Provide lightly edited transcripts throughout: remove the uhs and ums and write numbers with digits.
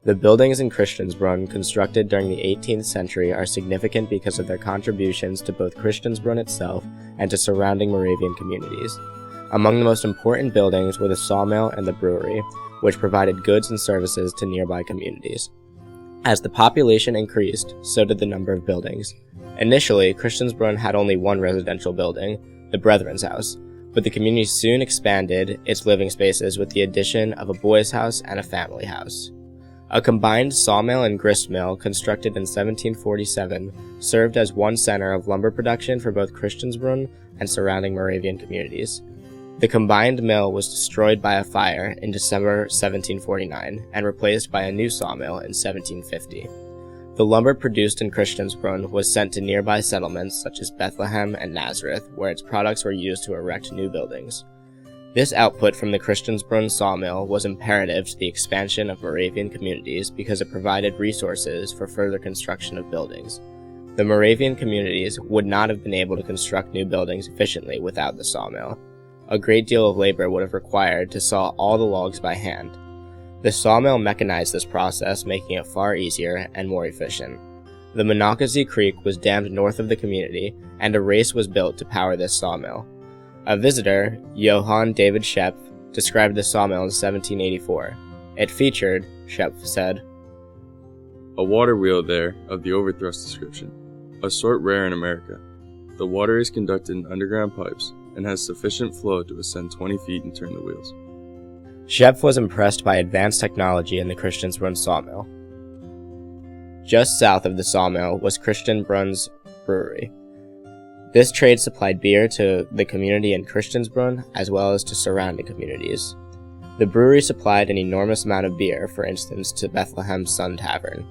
The buildings in Christiansbrunn constructed during the 18th century are significant because of their contributions to both Christiansbrunn itself and to surrounding Moravian communities. Among the most important buildings were the sawmill and the brewery, which provided goods and services to nearby communities. As the population increased, so did the number of buildings. Initially, Christiansbrunn had only one residential building, the Brethren's House, but the community soon expanded its living spaces with the addition of a boys' house and a family house. A combined sawmill and grist mill constructed in 1747 served as one center of lumber production for both Christiansbrunn and surrounding Moravian communities. The combined mill was destroyed by a fire in December 1749 and replaced by a new sawmill in 1750. The lumber produced in Christiansbrunn was sent to nearby settlements such as Bethlehem and Nazareth, where its products were used to erect new buildings. This output from the Christiansbrunn sawmill was imperative to the expansion of Moravian communities because it provided resources for further construction of buildings. The Moravian communities would not have been able to construct new buildings efficiently without the sawmill. A great deal of labor would have required to saw all the logs by hand. The sawmill mechanized this process, making it far easier and more efficient. The Monocacy Creek was dammed north of the community, and a race was built to power this sawmill. A visitor, Johann David Schepf, described the sawmill in 1784. It featured, Schepf said, a water wheel there of the overthrust description, a sort rare in America. The water is conducted in underground pipes and has sufficient flow to ascend 20 feet and turn the wheels. Schepf was impressed by advanced technology in the Christiansbrunn sawmill. Just south of the sawmill was Christiansbrunn's brewery. This trade supplied beer to the community in Christiansbrunn as well as to surrounding communities. The brewery supplied an enormous amount of beer, for instance, to Bethlehem's Sun Tavern.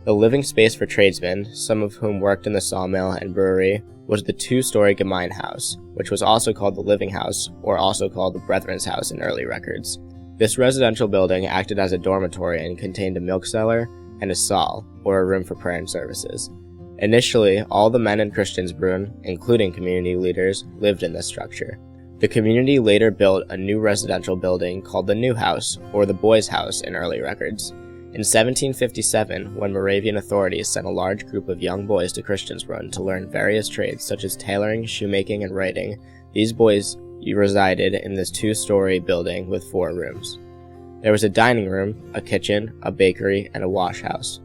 The living space for tradesmen, some of whom worked in the sawmill and brewery, was the two-story Gemeinhaus, which was also called the Living House, or also called the Brethren's House in early records. This residential building acted as a dormitory and contained a milk cellar and a saal, or a room for prayer and services. Initially, all the men in Christiansbrunn, including community leaders, lived in this structure. The community later built a new residential building called the New House, or the Boys' House in early records. In 1757, when Moravian authorities sent a large group of young boys to Christiansbrunn to learn various trades such as tailoring, shoemaking, and writing, these boys resided in this two-story building with 4 rooms. There was a dining room, a kitchen, a bakery, and a wash house.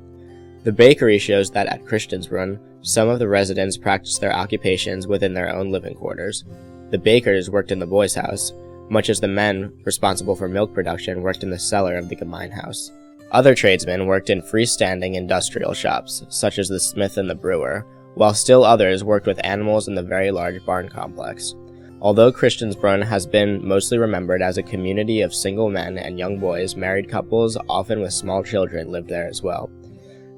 The bakery shows that at Christiansbrunn, some of the residents practiced their occupations within their own living quarters. The bakers worked in the boys' house, much as the men responsible for milk production worked in the cellar of the Gemeinhaus. Other tradesmen worked in freestanding industrial shops, such as the smith and the brewer, while still others worked with animals in the very large barn complex. Although Christiansbrunn has been mostly remembered as a community of single men and young boys, married couples, often with small children, lived there as well.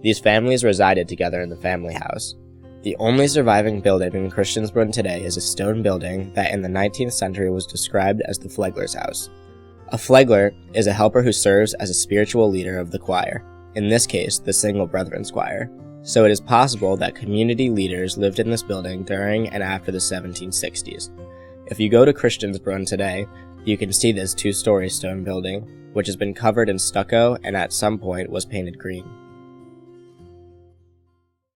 These families resided together in the family house. The only surviving building in Christiansbrunn today is a stone building that in the 19th century was described as the Flegler's house. A Flegler is a helper who serves as a spiritual leader of the choir, in this case, the Single Brethren's Choir. So it is possible that community leaders lived in this building during and after the 1760s. If you go to Christiansbrunn today, you can see this two-story stone building, which has been covered in stucco and at some point was painted green.